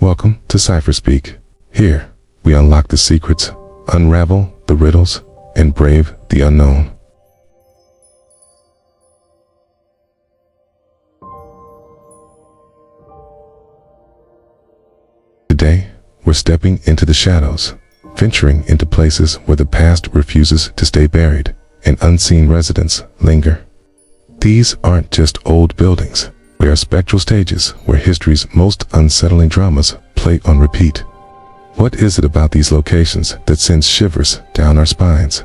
Welcome to CipherSpeak. Here, we unlock the secrets, unravel the riddles, and brave the unknown. Today, we're stepping into the shadows, venturing into places where the past refuses to stay buried and unseen residents linger. These aren't just old buildings. They are spectral stages where history's most unsettling dramas play on repeat. What is it about these locations that sends shivers down our spines?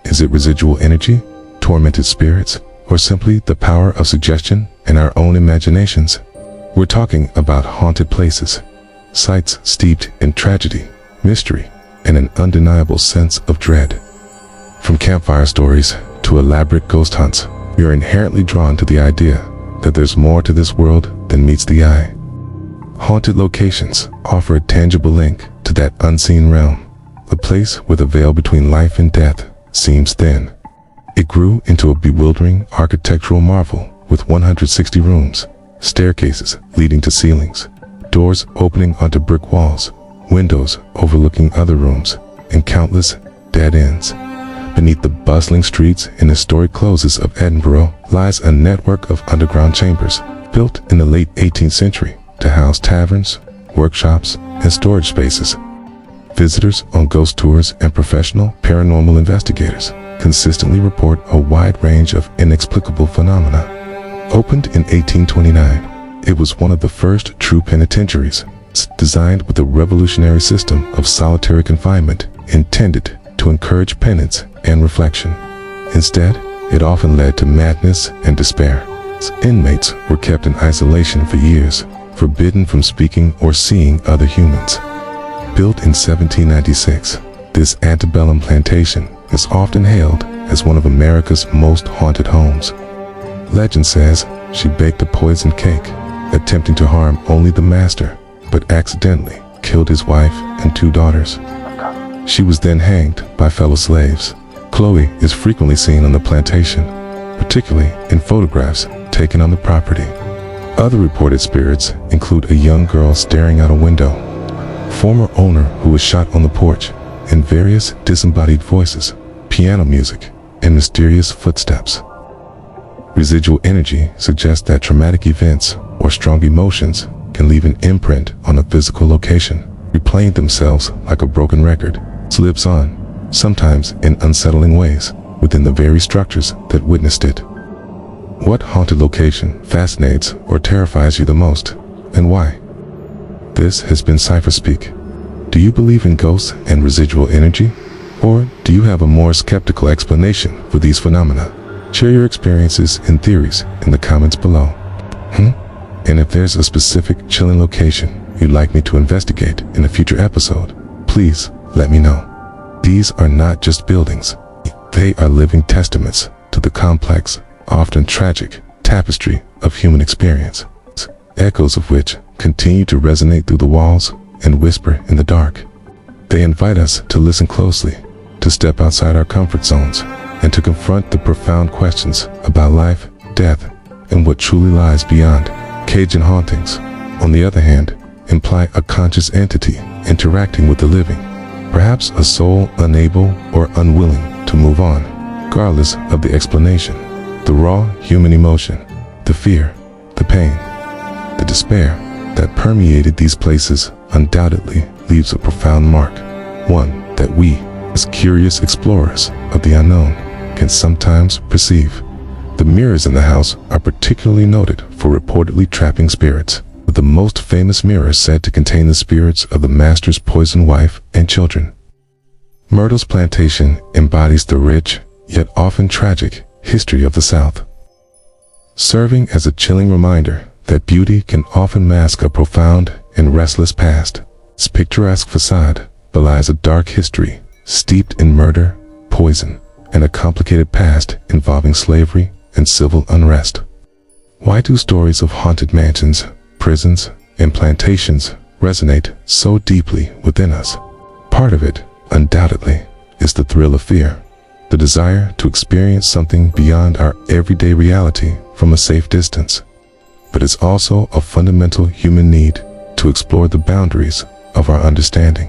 Is it residual energy, tormented spirits, or simply the power of suggestion and our own imaginations? We're talking about haunted places, sites steeped in tragedy, mystery, and an undeniable sense of dread. From campfire stories to elaborate ghost hunts, we are inherently drawn to the idea that there's more to this world than meets the eye. Haunted locations offer a tangible link to that unseen realm, a place where the veil between life and death seems thin. It grew into a bewildering architectural marvel with 160 rooms, staircases leading to ceilings, doors opening onto brick walls, windows overlooking other rooms, and countless dead ends. Beneath the bustling streets and historic closes of Edinburgh lies a network of underground chambers built in the late 18th century to house taverns, workshops, and storage spaces. Visitors on ghost tours and professional paranormal investigators consistently report a wide range of inexplicable phenomena. Opened in 1829, it was one of the first true penitentiaries, designed with a revolutionary system of solitary confinement intended to encourage penance and reflection. Instead, it often led to madness and despair. Inmates were kept in isolation for years, forbidden from speaking or seeing other humans. Built in 1796, this antebellum plantation is often hailed as one of America's most haunted homes. Legend says she baked a poison cake, attempting to harm only the master, but accidentally killed his wife and 2 daughters. She was then hanged by fellow slaves. Chloe is frequently seen on the plantation, particularly in photographs taken on the property. Other reported spirits include a young girl staring out a window, former owner who was shot on the porch, and various disembodied voices, piano music, and mysterious footsteps. Residual energy suggests that traumatic events or strong emotions can leave an imprint on a physical location, replaying themselves like a broken record. Lives on, sometimes in unsettling ways, within the very structures that witnessed it. What haunted location fascinates or terrifies you the most, and why? This has been CipherSpeak. Do you believe in ghosts and residual energy? Or do you have a more skeptical explanation for these phenomena? Share your experiences and theories in the comments below. And if there's a specific chilling location you'd like me to investigate in a future episode, please let me know. These are not just buildings. They are living testaments to the complex, often tragic, tapestry of human experience, echoes of which continue to resonate through the walls and whisper in the dark. They invite us to listen closely, to step outside our comfort zones, and to confront the profound questions about life, death, and what truly lies beyond. Cajun hauntings, on the other hand, imply a conscious entity interacting with the living, perhaps a soul unable or unwilling to move on, regardless of the explanation. The raw human emotion, the fear, the pain, the despair that permeated these places undoubtedly leaves a profound mark, one that we, as curious explorers of the unknown, can sometimes perceive. The mirrors in the house are particularly noted for reportedly trapping spirits, with the most famous mirror said to contain the spirits of the master's poisoned wife and children. Myrtles Plantation embodies the rich, yet often tragic, history of the South, serving as a chilling reminder that beauty can often mask a profound and restless past. Its picturesque facade belies a dark history steeped in murder, poison, and a complicated past involving slavery and civil unrest. Why do stories of haunted mansions, prisons, and plantations resonate so deeply within us? Part of it, undoubtedly, is the thrill of fear, the desire to experience something beyond our everyday reality from a safe distance. But it's also a fundamental human need to to explore the boundaries of our understanding.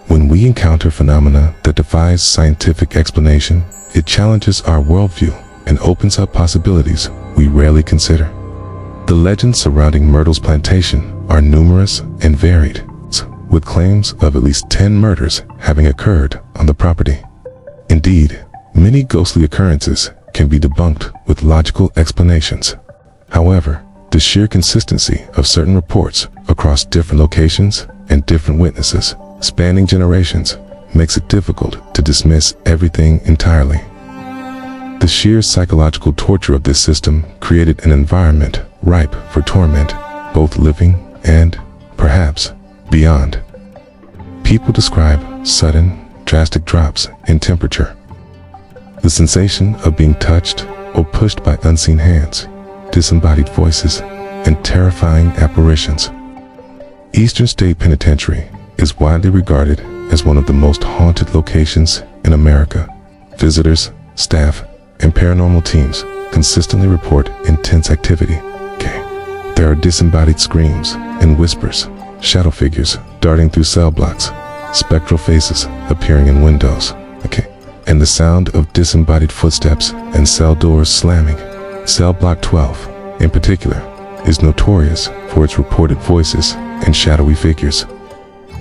When we encounter phenomena that defies scientific explanation, it challenges our worldview and opens up possibilities we rarely consider. The legends surrounding Myrtles Plantation are numerous and varied, with claims of at least 10 murders having occurred on the property. Indeed, many ghostly occurrences can be debunked with logical explanations. However, the sheer consistency of certain reports across different locations and different witnesses, spanning generations, makes it difficult to dismiss everything entirely. The sheer psychological torture of this system created an environment ripe for torment, both living and, perhaps, beyond. People describe sudden, drastic drops in temperature, the sensation of being touched or pushed by unseen hands, disembodied voices, and terrifying apparitions. Eastern State Penitentiary is widely regarded as one of the most haunted locations in America. Visitors, staff, and paranormal teams consistently report intense activity. There are disembodied screams and whispers, shadow figures darting through cell blocks, spectral faces appearing in windows, and the sound of disembodied footsteps and cell doors slamming. Cell Block 12, in particular, is notorious for its reported voices and shadowy figures.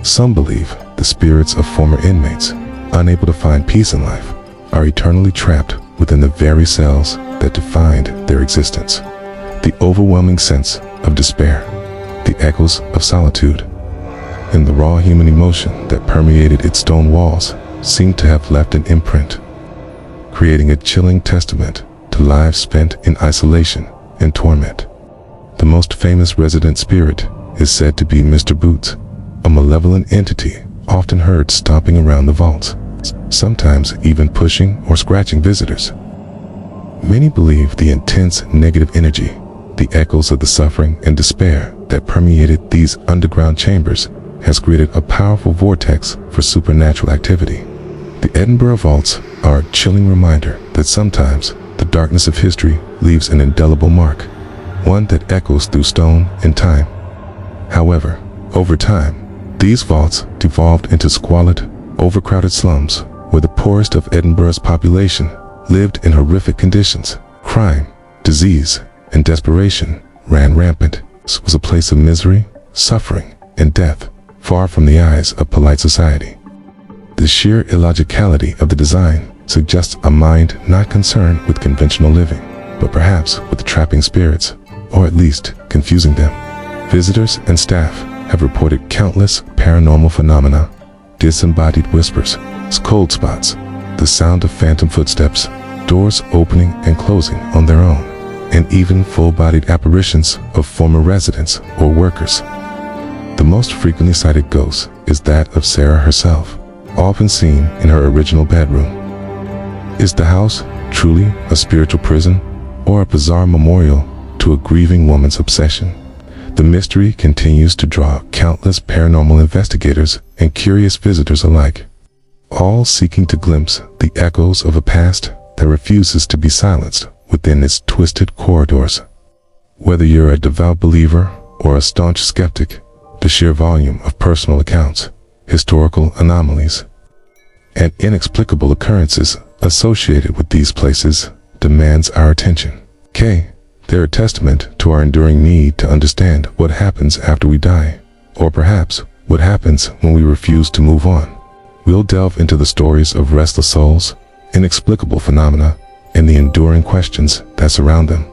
Some believe the spirits of former inmates, unable to find peace in life, are eternally trapped within the very cells that defined their existence. The overwhelming sense of despair, the echoes of solitude, and the raw human emotion that permeated its stone walls seemed to have left an imprint, creating a chilling testament to lives spent in isolation and torment. The most famous resident spirit is said to be Mr. Boots, a malevolent entity often heard stomping around the vaults, sometimes even pushing or scratching visitors. Many believe the intense negative energy, the echoes of the suffering and despair that permeated these underground chambers, has created a powerful vortex for supernatural activity. The Edinburgh Vaults are a chilling reminder that sometimes the darkness of history leaves an indelible mark, one that echoes through stone and time. However, over time, these vaults devolved into squalid, overcrowded slums where the poorest of Edinburgh's population lived in horrific conditions. Crime, disease, and desperation ran rampant. This was a place of misery, suffering, and death, far from the eyes of polite society. The sheer illogicality of the design suggests a mind not concerned with conventional living, but perhaps with trapping spirits, or at least confusing them. Visitors and staff have reported countless paranormal phenomena: disembodied whispers, cold spots, the sound of phantom footsteps, doors opening and closing on their own, and even full-bodied apparitions of former residents or workers. The most frequently cited ghost is that of Sarah herself, often seen in her original bedroom. Is the house truly a spiritual prison, or a bizarre memorial to a grieving woman's obsession? The mystery continues to draw countless paranormal investigators and curious visitors alike, all seeking to glimpse the echoes of a past that refuses to be silenced within its twisted corridors. Whether you're a devout believer or a staunch skeptic, the sheer volume of personal accounts, historical anomalies, and inexplicable occurrences associated with these places demands our attention. They're a testament to our enduring need to understand what happens after we die, or perhaps what happens when we refuse to move on. We'll delve into the stories of restless souls, inexplicable phenomena, and the enduring questions that surround them.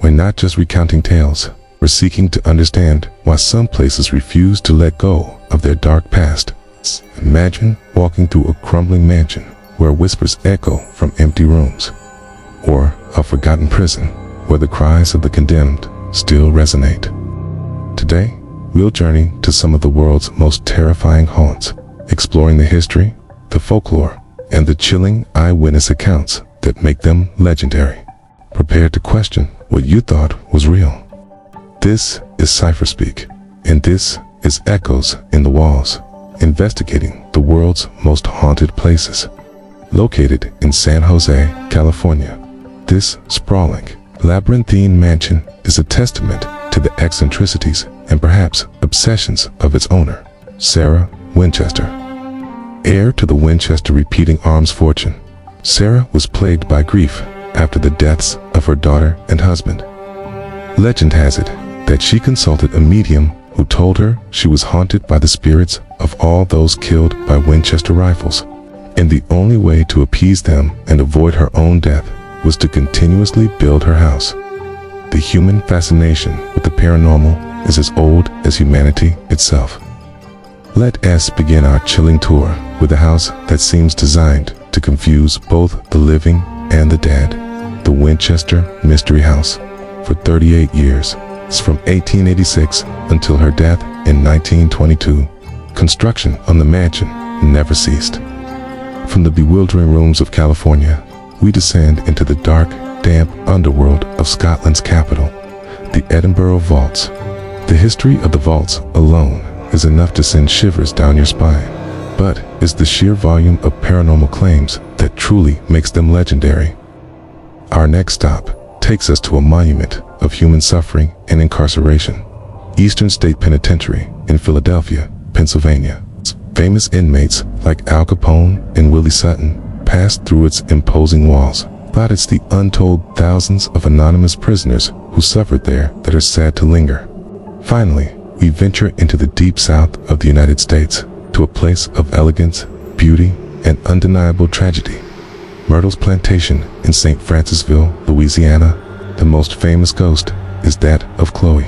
We're not just recounting tales, we're seeking to understand why some places refuse to let go of their dark past. Imagine walking through a crumbling mansion where whispers echo from empty rooms, or a forgotten prison where the cries of the condemned still resonate. Today, we'll journey to some of the world's most terrifying haunts, exploring the history, the folklore, and the chilling eyewitness accounts that make them legendary. Prepare to question what you thought was real. This is CipherSpeak, and this is Echoes in the Walls, investigating the world's most haunted places. Located in San Jose, California, this sprawling, labyrinthine mansion is a testament to the eccentricities and perhaps obsessions of its owner, Sarah Winchester. Heir to the Winchester repeating arms fortune, Sarah was plagued by grief after the deaths of her daughter and husband. Legend has it that she consulted a medium who told her she was haunted by the spirits of all those killed by Winchester rifles, and the only way to appease them and avoid her own death was to continuously build her house. The human fascination with the paranormal is as old as humanity itself. Let us begin our chilling tour with a house that seems designed to confuse both the living and the dead, the Winchester Mystery House. For 38 years, from 1886 until her death in 1922, construction on the mansion never ceased. From the bewildering rooms of California, we descend into the dark, damp underworld of Scotland's capital, the Edinburgh Vaults. The history of the vaults alone is enough to send shivers down your spine, but it's the sheer volume of paranormal claims that truly makes them legendary. Our next stop takes us to a monument of human suffering and incarceration, Eastern State Penitentiary in Philadelphia, Pennsylvania. Famous inmates like Al Capone and Willie Sutton passed through its imposing walls, but it's the untold thousands of anonymous prisoners who suffered there that are sad to linger. Finally, we venture into the deep south of the United States, to a place of elegance, beauty, and undeniable tragedy. Myrtles Plantation in St. Francisville, Louisiana. The most famous ghost is that of Chloe,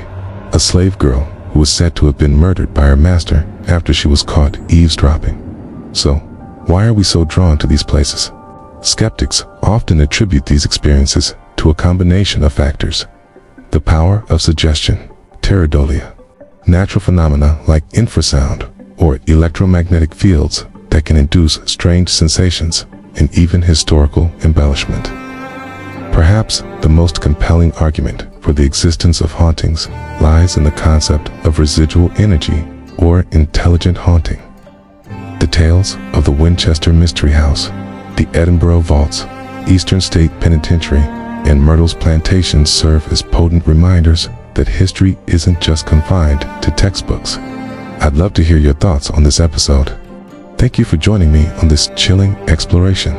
a slave girl who was said to have been murdered by her master after she was caught eavesdropping. So, why are we so drawn to these places? Skeptics often attribute these experiences to a combination of factors: the power of suggestion, pareidolia, natural phenomena like infrasound or electromagnetic fields that can induce strange sensations, and even historical embellishment. Perhaps the most compelling argument for the existence of hauntings lies in the concept of residual energy or intelligent haunting. The tales of the Winchester Mystery House, the Edinburgh Vaults, Eastern State Penitentiary, and Myrtles Plantation serve as potent reminders that history isn't just confined to textbooks. I'd love to hear your thoughts on this episode. Thank you for joining me on this chilling exploration.